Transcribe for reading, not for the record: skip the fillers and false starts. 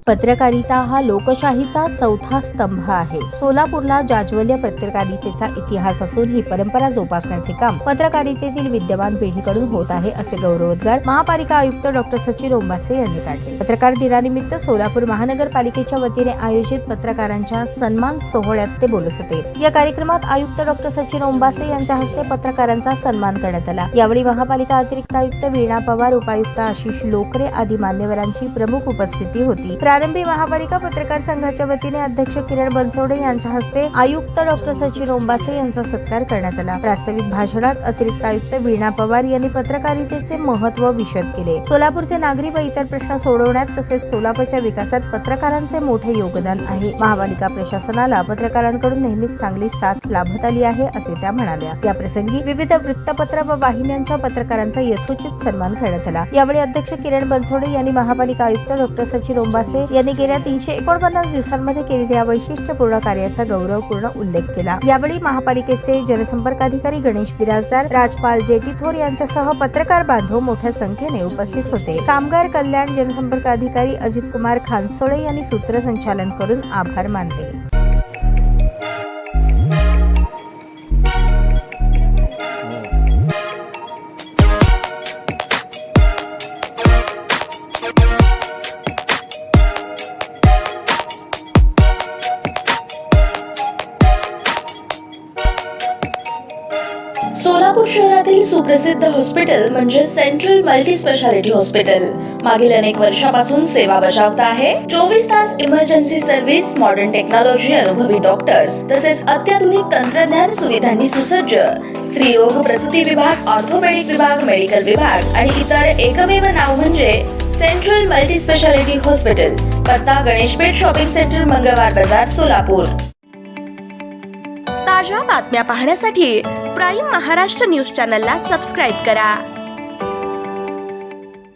पत्रकारिता हा लोकशाहीचा चौथा स्तंभ आहे। सोलापूरला जाज्वल्य पत्रकारितेचा इतिहास असून ही परंपरा जोपासण्याचे काम पत्रकारितेतील विद्यमान पिढीकडून होत आहे, असे गौरवोद्गार महापालिका आयुक्त डॉक्टर सचिन ओंबासे यांनी काढले। पत्रकार दिनानिमित्त सोलापूर महानगरपालिकेच्या वतीने आयोजित पत्रकारांच्या सन्मान सोहळ्यात ते बोलत होते। या कार्यक्रमात आयुक्त डॉक्टर सचिन ओंबासे यांच्या हस्ते पत्रकारांचा सन्मान करण्यात आला। यावेळी महापालिका अतिरिक्त आयुक्त वीणा पवार, उपायुक्त आशिष लोकरे आदी मान्यवरांची प्रमुख उपस्थिती होती। प्रारंभी महापालिका पत्रकार संघाच्या वतीने अध्यक्ष किरण बनसोडे यांच्या हस्ते आयुक्त डॉक्टर सचिन ओंबासे यांचा सत्कार करण्यात आला। प्रास्ताविक भाषणात अतिरिक्त आयुक्त वीणा पवार यांनी पत्रकारितेचे महत्त्व विशद केले। सोलापूरचे नागरी व इतर प्रश्न सोडवण्यात तसेच सोलापूरच्या विकासात पत्रकारांचे मोठे योगदान आहे। महापालिका प्रशासनाला पत्रकारांकडून नेहमीच चांगली साथ लाभत आली आहे, असे त्या म्हणाल्या। या प्रसंगी विविध वृत्तपत्र व वाहिन्यांच्या पत्रकारांचा यथोचित सन्मान करण्यात आला। यावेळी अध्यक्ष किरण बनसोडे यांनी महापालिका आयुक्त डॉक्टर सचिन ओंबासे यांनी गेल्या 349 दिवसांमध्ये केलेल्या वैशिष्ट्यपूर्ण कार्याचा गौरवपूर्ण उल्लेख केला। यावेळी महापालिकेचे जनसंपर्क अधिकारी गणेश बिराजदार, राजपाल जेटीथोर यांच्यासह पत्रकार बांधव मोठ्या संख्येने उपस्थित होते। कामगार कल्याण जनसंपर्क अधिकारी अजित कुमार खानसोळे यांनी सूत्रसंचालन करून आभार मानले। सोलापूर शहरातील सुप्रसिद्ध हॉस्पिटल म्हणजे सेंट्रल मल्टी स्पेशालिटी हॉस्पिटल मागील अनेक वर्षापासून सेवा बजावत आहे। 24 तास इमर्जन्सी सर्व्हिस, मॉडर्न टेक्नॉलॉजी, अनुभवी डॉक्टर्स तसेच अत्याधुनिक तंत्रज्ञान सुविधांनी सुसज्ज स्त्रीरोग प्रसूती विभाग, ऑर्थोपेडिक विभाग, मेडिकल विभाग आणि इतर एकमेव नाव म्हणजे सेंट्रल मल्टी स्पेशालिटी हॉस्पिटल। पत्ता गणेशपेठ शॉपिंग सेंटर, मंगळवार बाजार, सोलापूर। ताज्या बातम्या पाहण्यासाठी प्राईम महाराष्ट्र न्यूज चॅनलला सबस्क्राईब करा।